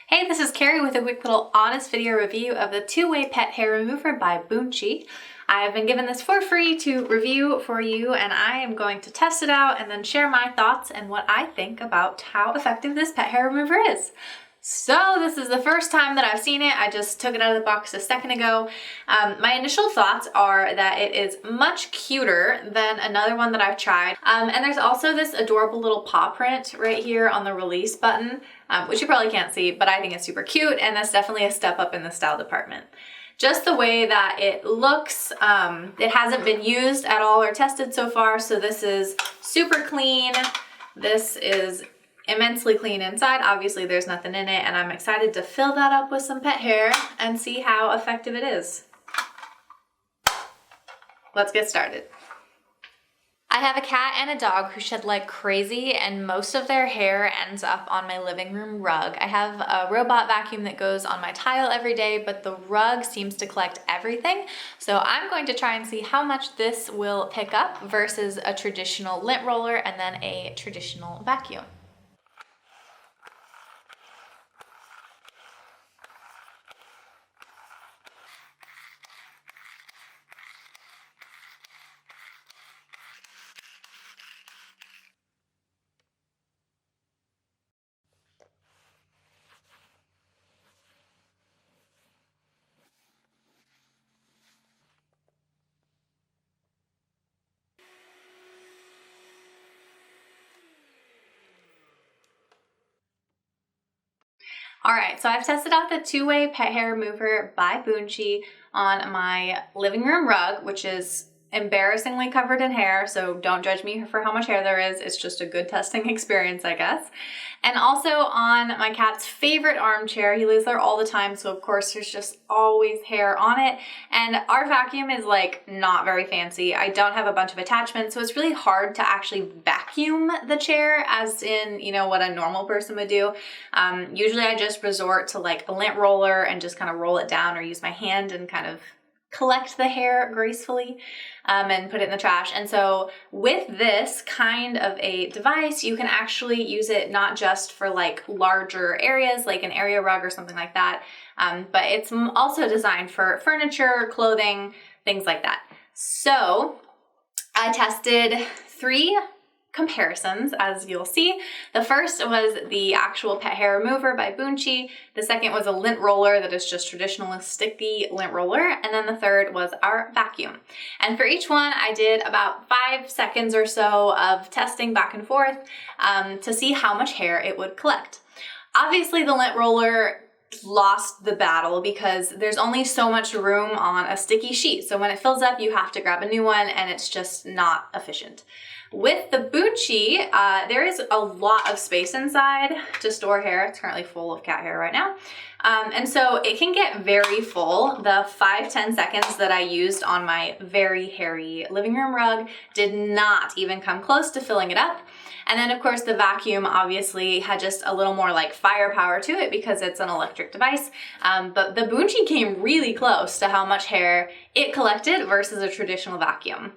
Hey, this is Carrie with a quick little honest video review of the two-way pet hair remover by Boonchy. I have been given this for free to review for you, and I am going to test it out and then share my thoughts and what I think about how effective this pet hair remover is. So this is the first time that I've seen it. I just took it out of the box a second ago. My initial thoughts are that it is much cuter than another one that I've tried. And there's also this adorable little paw print right here on the release button, which you probably can't see, but I think it's super cute, and that's definitely a step up in the style department. Just the way that it looks, it hasn't been used at all or tested so far, so this is super clean. This is immensely clean inside. Obviously there's nothing in it, and I'm excited to fill that up with some pet hair and see how effective it is. Let's get started. I have a cat and a dog who shed like crazy, and most of their hair ends up on my living room rug. I have a robot vacuum that goes on my tile every day, but the rug seems to collect everything. So I'm going to try and see how much this will pick up versus a traditional lint roller and then a traditional vacuum. All right, so I've tested out the two-way pet hair remover by Boonchy on my living room rug, which is embarrassingly covered in hair, so don't judge me for how much hair there is. It's just a good testing experience, I guess. And also on my cat's favorite armchair. He lays there all the time, so of course there's just always hair on it. And our vacuum is like not very fancy. I don't have a bunch of attachments, so it's really hard to actually vacuum the chair as in, you know, what a normal person would do. Usually I just resort to like a lint roller and just kind of roll it down, or use my hand and kind of collect the hair gracefully and put it in the trash. And so with this kind of a device, you can actually use it not just for like larger areas, like an area rug or something like that, but it's also designed for furniture, clothing, things like that. So I tested 3 comparisons, as you'll see. The first was the actual pet hair remover by Boonchy. The second was a lint roller that is just traditional sticky lint roller. And then the third was our vacuum. And for each one, I did about 5 seconds or so of testing back and forth to see how much hair it would collect. Obviously, the lint roller lost the battle because there's only so much room on a sticky sheet. So when it fills up, you have to grab a new one, and it's just not efficient. With the Boonchy, there is a lot of space inside to store hair. It's currently full of cat hair right now. And so it can get very full. The 5-10 seconds that I used on my very hairy living room rug did not even come close to filling it up. And then of course the vacuum obviously had just a little more like firepower to it because it's an electric device. But the Boonchy came really close to how much hair it collected versus a traditional vacuum.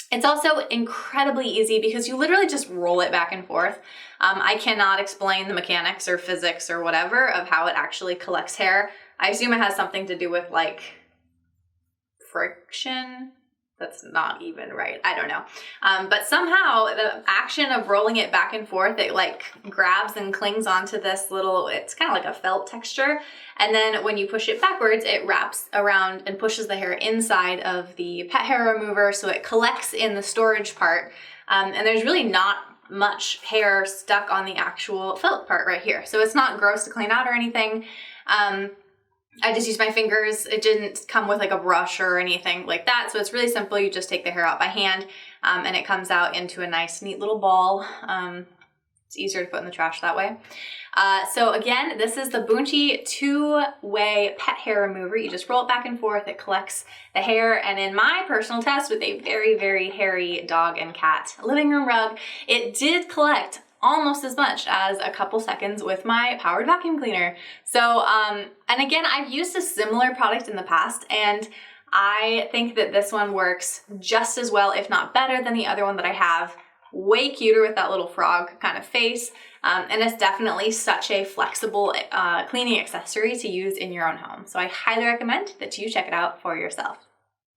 It's also incredibly easy because you literally just roll it back and forth. I cannot explain the mechanics or physics or whatever of how it actually collects hair. I assume it has something to do with like friction. That's not even right. I don't know. But somehow the action of rolling it back and forth, it like grabs and clings onto this little, it's kind of like a felt texture. And then when you push it backwards, it wraps around and pushes the hair inside of the pet hair remover, so it collects in the storage part. And there's really not much hair stuck on the actual felt part right here. So it's not gross to clean out or anything. I just used my fingers. It didn't come with like a brush or anything like that. So it's really simple. You just take the hair out by hand and it comes out into a nice, neat little ball. It's easier to put in the trash that way. So again, this is the Boonchy two-way pet hair remover. You just roll it back and forth. It collects the hair. And in my personal test with a very, very hairy dog and cat living room rug, it did collect almost as much as a couple seconds with my powered vacuum cleaner. So, and again, I've used a similar product in the past, and I think that this one works just as well, if not better, than the other one that I have. way cuter with that little frog kind of face. And it's definitely such a flexible cleaning accessory to use in your own home. So I highly recommend that you check it out for yourself.